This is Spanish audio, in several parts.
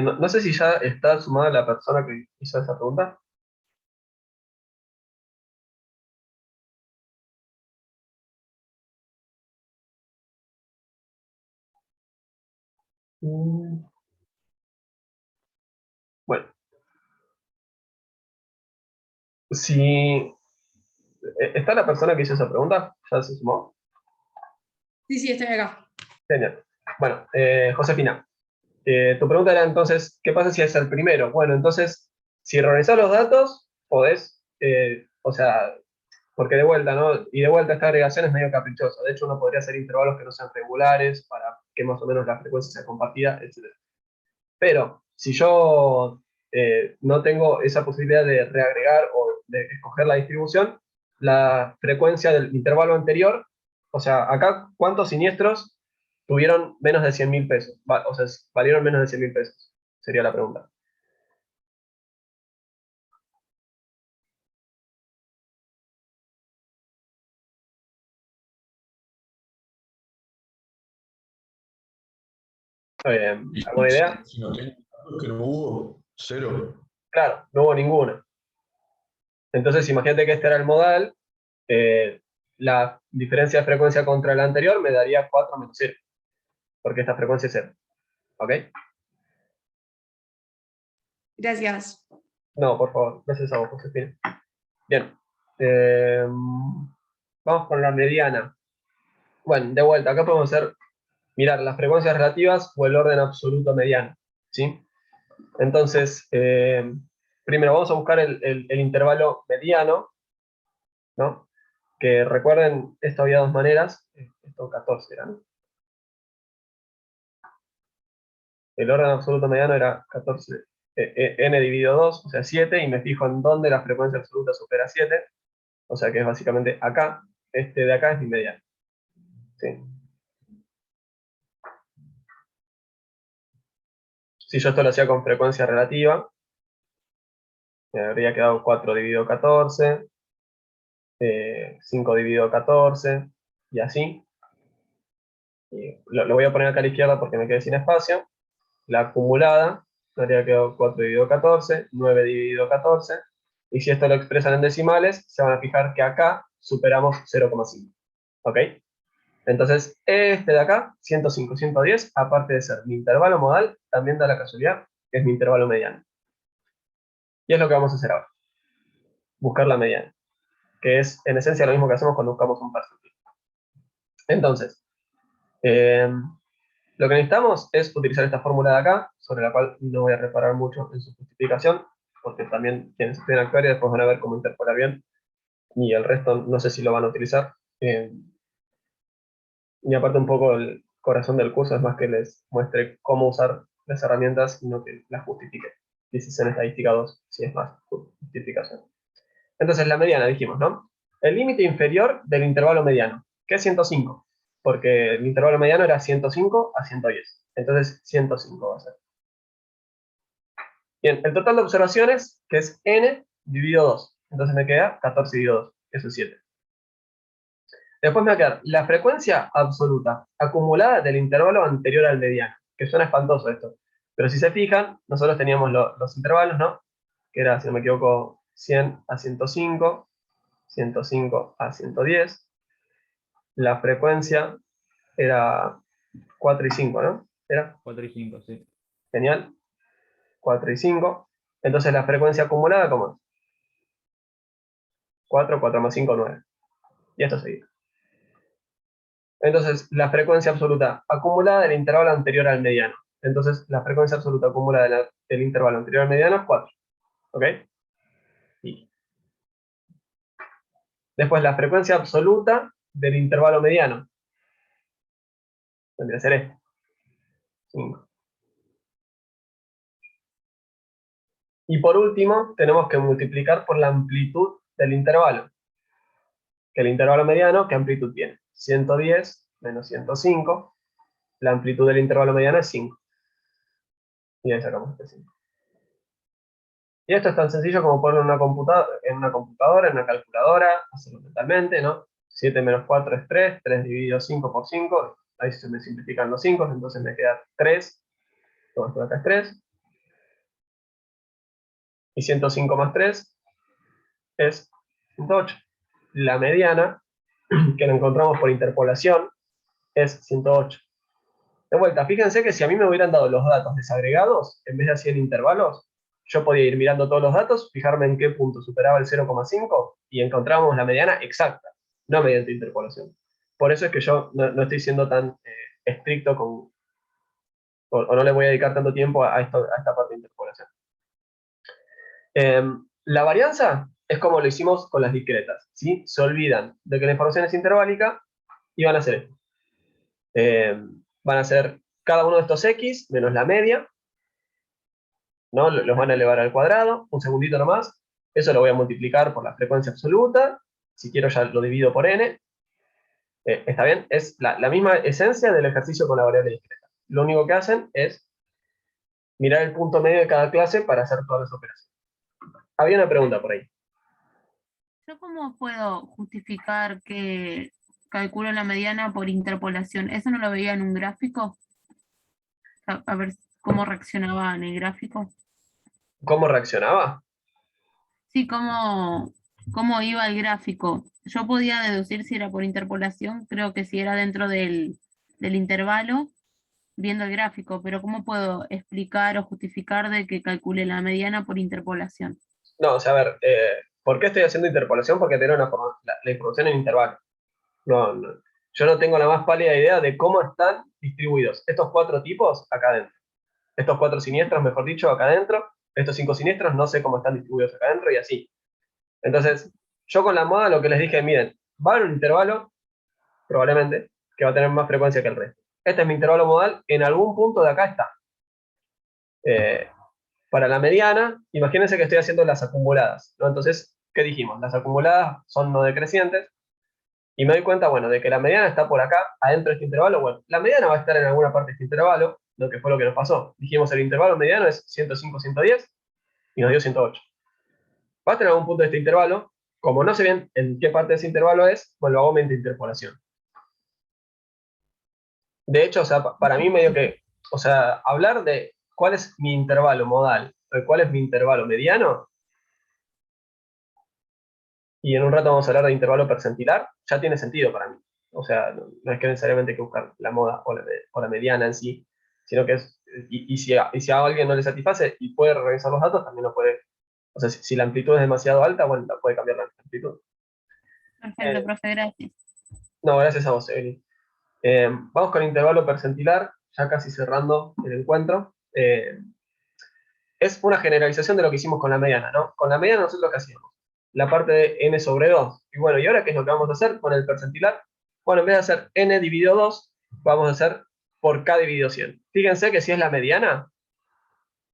No sé si ya está sumada la persona que hizo esa pregunta. Mm, Bueno, si está la persona que hizo esa pregunta, ¿ya se sumó? Sí, sí, estoy acá. Genial. Bueno, Josefina, tu pregunta era entonces, ¿qué pasa si es el primero? Bueno, entonces, si reorganizás los datos, podés, o sea, porque de vuelta, ¿no? Y de vuelta esta agregación es medio caprichosa. De hecho, uno podría hacer intervalos que no sean regulares para que más o menos la frecuencia sea compartida, etc. Pero si yo no tengo esa posibilidad de reagregar o de escoger la distribución, la frecuencia del intervalo anterior, o sea, acá, ¿cuántos siniestros tuvieron menos de 100.000 pesos? O sea, valieron menos de 100.000 pesos, sería la pregunta. Y ¿Alguna idea? si no tengo datos que no hubo, cero. Claro, no hubo ninguna. Entonces, imagínate que este era el modal, eh, la diferencia de frecuencia contra la anterior me daría 4 menos 0, porque esta frecuencia es 0. ¿Ok? Gracias. No, por favor, gracias a vos, Josefina. Bien. Eh, Vamos con la mediana. Bueno, de vuelta, acá podemos hacer, mirar las frecuencias relativas o el orden absoluto mediano. ¿Sí? Entonces, primero vamos a buscar el intervalo mediano, ¿no? Que recuerden, esto había dos maneras, esto 14 era, ¿no? El orden absoluto mediano era 14, n dividido 2, o sea 7, y me fijo en dónde la frecuencia absoluta supera 7, o sea que es básicamente acá, este de acá es mi mediano. ¿Sí? Si yo esto lo hacía con frecuencia relativa, me habría quedado 4 dividido 14, 5 dividido 14, y así. Y lo voy a poner acá a la izquierda porque me quedé sin espacio. La acumulada me habría quedado 4 dividido 14, 9 dividido 14, y si esto lo expresan en decimales, se van a fijar que acá superamos 0,5. ¿Ok? Entonces, este de acá, 105, 110, aparte de ser mi intervalo modal, también da la casualidad que es mi intervalo mediano. Y es lo que vamos a hacer ahora. Buscar la mediana, que es en esencia lo mismo que hacemos cuando buscamos un percentil. Entonces, lo que necesitamos es utilizar esta fórmula de acá, sobre la cual no voy a reparar mucho en su justificación, porque también quienes estén actuarios después van a ver cómo interpolar bien, y el resto no sé si lo van a utilizar. Y aparte un poco el corazón del curso es más que les muestre cómo usar las herramientas y no que las justifique. Dices en estadística 2, si es más justificación. Entonces la mediana dijimos, ¿no? El límite inferior del intervalo mediano, que es 105, porque el intervalo mediano era 105 a 110. Entonces 105 va a ser. Bien, el total de observaciones, que es n dividido 2. Entonces me queda 14 dividido 2, eso es 7. Después me va a quedar la frecuencia absoluta acumulada del intervalo anterior al mediano, que suena espantoso esto. Pero si se fijan, nosotros teníamos los intervalos, ¿no? Que era, si no me equivoco, 100 a 105, 105 a 110. La frecuencia era 4 y 5, ¿no? Era 4 y 5, sí. genial. 4 y 5. Entonces la frecuencia acumulada, ¿cómo es? 4, 4 más 5, 9. Y esto seguido. Entonces, la frecuencia absoluta acumulada del intervalo anterior al mediano. Entonces, la frecuencia absoluta acumulada del intervalo anterior al mediano es 4. ¿Ok? Y después, la frecuencia absoluta del intervalo mediano. Tendría que ser este. 5. Y por último, tenemos que multiplicar por la amplitud del intervalo. Que el intervalo mediano, ¿qué amplitud tiene? 110 menos 105. La amplitud del intervalo mediano es 5. Y ahí sacamos este 5. Y esto es tan sencillo como ponerlo en una computadora, en una calculadora, hacerlo mentalmente, ¿no? 7 menos 4 es 3, 3 dividido 5 por 5, ahí se me simplifican los 5, entonces me queda 3, todo esto de acá es 3, Y 105 más 3 es 108. La mediana, que la encontramos por interpolación, es 108. De vuelta, fíjense que si a mí me hubieran dado los datos desagregados, en vez de así en intervalos, yo podía ir mirando todos los datos, fijarme en qué punto superaba el 0,5 y encontrábamos la mediana exacta, no mediante interpolación. Por eso es que yo no estoy siendo tan estricto o no le voy a dedicar tanto tiempo a esta parte de interpolación. La varianza es como lo hicimos con las discretas, ¿sí? Se olvidan de que la información es interválica y van a hacer esto. Van a hacer cada uno de estos x menos la media, ¿no? Los van a elevar al cuadrado, un segundito nomás, eso lo voy a multiplicar por la frecuencia absoluta, si quiero ya lo divido por n, ¿está bien? Es la misma esencia del ejercicio con la variable discreta. Lo único que hacen es mirar el punto medio de cada clase para hacer todas las operaciones. Había una pregunta por ahí. ¿Yo cómo puedo justificar que calculo la mediana por interpolación? ¿Eso no lo veía en un gráfico? A ver cómo reaccionaba en el gráfico. ¿Cómo reaccionaba? Sí, cómo iba el gráfico. Yo podía deducir si era por interpolación, creo que si era dentro del intervalo, viendo el gráfico, pero ¿cómo puedo explicar o justificar de que calcule la mediana por interpolación? No, o sea, a ver, ¿por qué estoy haciendo interpolación? Porque tengo la información en intervalo. No, yo no tengo la más pálida idea de cómo están distribuidos estos 4 tipos acá adentro. Estos 4 siniestros, mejor dicho, acá adentro. Estos 5 siniestros no sé cómo están distribuidos acá adentro y así. Entonces, yo con la moda lo que les dije, miren, va a haber un intervalo, probablemente, que va a tener más frecuencia que el resto. Este es mi intervalo modal, en algún punto de acá está. Para la mediana, imagínense que estoy haciendo las acumuladas, ¿no? Entonces, ¿qué dijimos? Las acumuladas son no decrecientes, y me doy cuenta, bueno, de que la mediana está por acá, adentro de este intervalo. Bueno, la mediana va a estar en alguna parte de este intervalo, lo que fue lo que nos pasó. Dijimos el intervalo mediano es 105, 110, y nos dio 108. Va a estar en algún punto de este intervalo. Como no sé bien en qué parte de ese intervalo es, bueno, lo hago mediante interpolación. De hecho, o sea, para mí medio que, o sea, hablar de cuál es mi intervalo modal, o cuál es mi intervalo mediano, y en un rato vamos a hablar de intervalo percentilar, ya tiene sentido para mí. O sea, no es que necesariamente hay que buscar la moda o la mediana en sí, sino que es, y si a alguien no le satisface y puede revisar los datos, también lo puede, o sea, si la amplitud es demasiado alta, bueno, la puede cambiar la amplitud. Perfecto, profe, gracias. No, gracias a vos, Evelyn. Vamos con intervalo percentilar, ya casi cerrando el encuentro. Es una generalización de lo que hicimos con la mediana, ¿no? Con la mediana nosotros qué hacíamos, la parte de n sobre 2. Y bueno, ¿y ahora qué es lo que vamos a hacer con el percentilar? Bueno, en vez de hacer n dividido 2, vamos a hacer por k dividido 100. Fíjense que si es la mediana,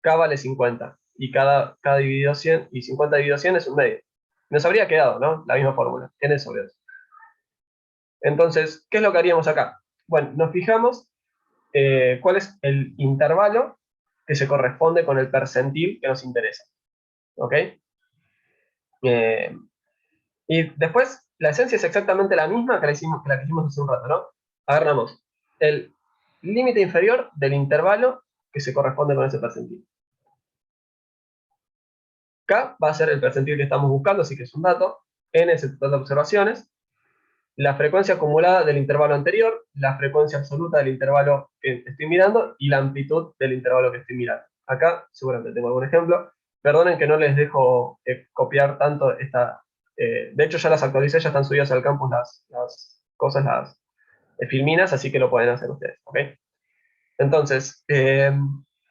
k vale 50. Y cada dividido 100, y 50 dividido 100 es un medio. Nos habría quedado, ¿no? La misma fórmula, n sobre 2. Entonces, ¿qué es lo que haríamos acá? Bueno, nos fijamos cuál es el intervalo que se corresponde con el percentil que nos interesa. ¿Ok? Y después, la esencia es exactamente la misma que la que hicimos hace un rato, ¿no? Agarramos el límite inferior del intervalo que se corresponde con ese percentil. K va a ser el percentil que estamos buscando, así que es un dato. N es el total de observaciones. La frecuencia acumulada del intervalo anterior, la frecuencia absoluta del intervalo que estoy mirando y la amplitud del intervalo que estoy mirando. Acá seguramente tengo algún ejemplo. Perdonen que no les dejo copiar tanto esta... de hecho ya las actualicé, ya están subidas al campus las cosas, las filminas, así que lo pueden hacer ustedes. ¿Ok? Entonces,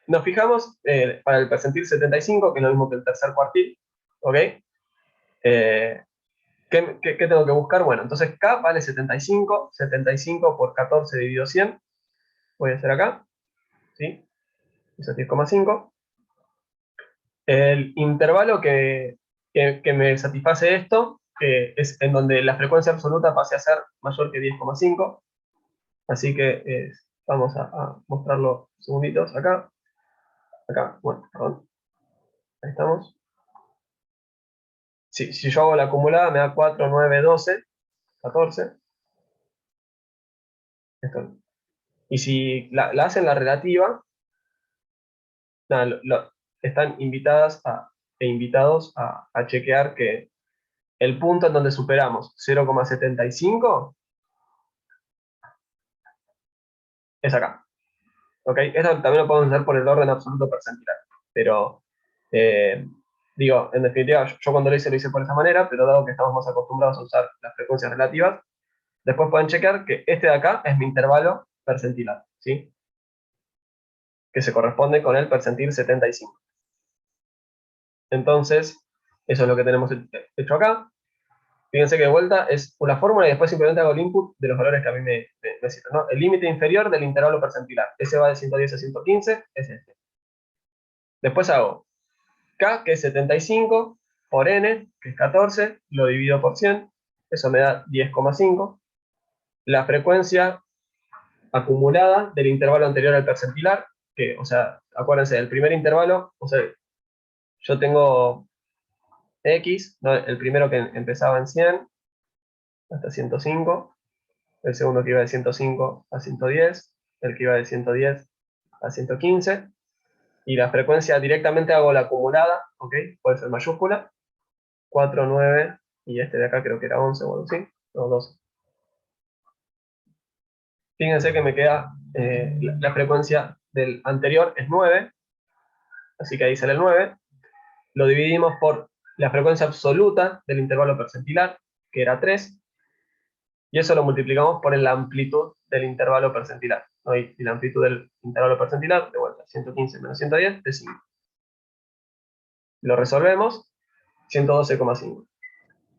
nos fijamos para el percentil 75, que es lo mismo que el tercer cuartil. ¿Ok? ¿Qué tengo que buscar? Bueno, entonces K vale 75, 75 por 14 dividido 100, voy a hacer acá, ¿sí? Es 10,5. El intervalo que me satisface esto es en donde la frecuencia absoluta pase a ser mayor que 10,5, así que vamos a mostrarlo segunditos acá, bueno, perdón, ahí estamos. Sí, si yo hago la acumulada me da 4, 9, 12, 14. Esto. Y si la hacen la relativa, nada, están invitadas a e invitados a chequear que el punto en donde superamos 0,75 es acá. ¿Ok? Esto también lo podemos hacer por el orden absoluto percentilar. Pero, digo, en definitiva, yo cuando lo hice por esa manera, pero dado que estamos más acostumbrados a usar las frecuencias relativas, después pueden chequear que este de acá es mi intervalo percentilar, ¿sí? Que se corresponde con el percentil 75. Entonces, eso es lo que tenemos hecho acá. Fíjense que de vuelta es una fórmula y después simplemente hago el input de los valores que a mí me sirven, ¿no? El límite inferior del intervalo percentilar. Ese va de 110 a 115, es este. Después hago K, que es 75, por N, que es 14, lo divido por 100, eso me da 10,5. La frecuencia acumulada del intervalo anterior al percentilar, que, o sea, acuérdense, el primer intervalo, o sea, yo tengo X, ¿no? El primero que empezaba en 100 hasta 105, el segundo que iba de 105 a 110, el que iba de 110 a 115, y la frecuencia directamente hago la acumulada, ¿ok? Puede ser mayúscula, 4, 9, y este de acá creo que era 11 o algo así, no, 12. Fíjense que me queda, la frecuencia del anterior es 9, así que ahí sale el 9. Lo dividimos por la frecuencia absoluta del intervalo percentilar, que era 3, y eso lo multiplicamos por la amplitud del intervalo percentilar, ¿no? Y la amplitud del intervalo percentilar, de vuelta, 115 menos 110, es 5. Lo resolvemos, 112,5.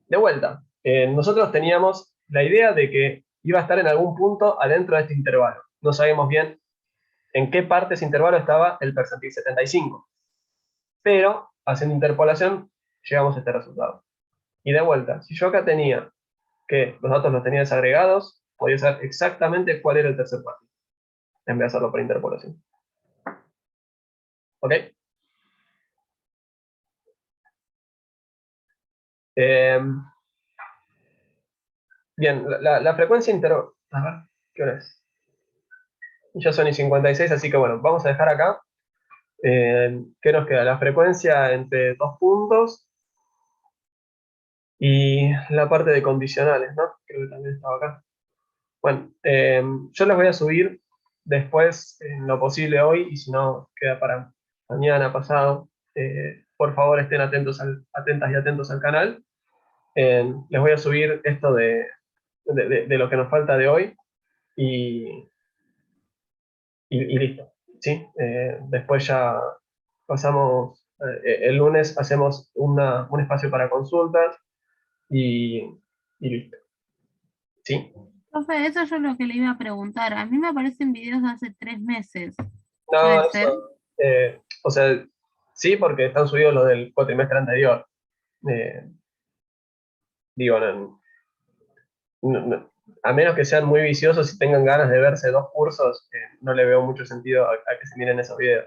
De vuelta, nosotros teníamos la idea de que iba a estar en algún punto adentro de este intervalo. No sabemos bien en qué parte de ese intervalo estaba el percentil 75. Pero, haciendo interpolación, llegamos a este resultado. Y de vuelta, si yo acá tenía que los datos los tenía desagregados, podía saber exactamente cuál era el tercer cuartil, en vez de hacerlo por interpolación. ¿Ok? Bien, la frecuencia intervalo. A ver, ¿qué hora es? Ya son y 56, así que bueno, vamos a dejar acá. ¿Qué nos queda? La frecuencia entre dos puntos y la parte de condicionales, ¿no? Creo que también estaba acá. Bueno, yo les voy a subir después en lo posible hoy, y si no, queda para mañana, pasado. Por favor, estén atentas y atentos al canal. Les voy a subir esto de lo que nos falta de hoy y listo. ¿Sí? Después ya pasamos, el lunes hacemos un espacio para consultas y, y listo. ¿Sí? Profe, eso yo lo que le iba a preguntar. A mí me aparecen videos de hace 3 meses. No, ¿Puede ser? o sea, sí, porque están subidos los del cuatrimestre anterior. Eh, digo, a menos que sean muy viciosos y tengan ganas de verse dos cursos, no le veo mucho sentido a que se miren esos videos.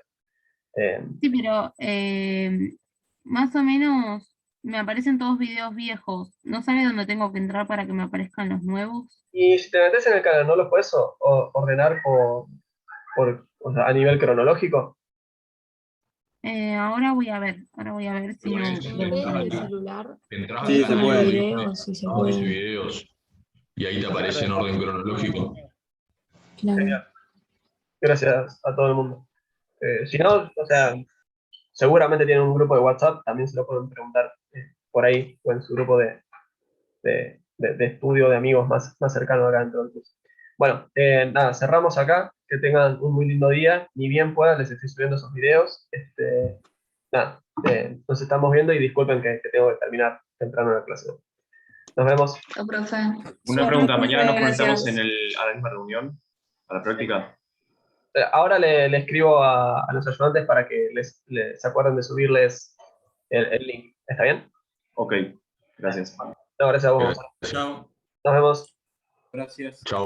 Sí, pero más o menos me aparecen todos videos viejos. ¿No sabe dónde tengo que entrar para que me aparezcan los nuevos? y si te metes en el canal, ¿no lo puedes ordenar o sea, a nivel cronológico? Ahora voy a ver si no. Sí, En vez del celular, Entras Sí, al se canal puede. de videos, si se audios y puede. videos, y ahí te aparece en orden cronológico. Claro. Genial. Gracias a todo el mundo. Si no, o sea, seguramente tienen un grupo de WhatsApp, también se lo pueden preguntar por ahí, o en su grupo de estudio de amigos más cercano acá dentro del curso. Bueno, nada, cerramos acá. Que tengan un muy lindo día. Ni bien puedan, les estoy subiendo esos videos. Nada, nos estamos viendo y disculpen que tengo que terminar temprano la clase. Nos vemos. Chao, profe. Una pregunta, Suerte, ¿mañana nos conectamos gracias. a la misma reunión, a la práctica? Ahora le escribo a los ayudantes para que se acuerden de subirles el link. ¿Está bien? Ok, gracias. No, gracias a vos. Chao. Nos vemos. Gracias. Chao.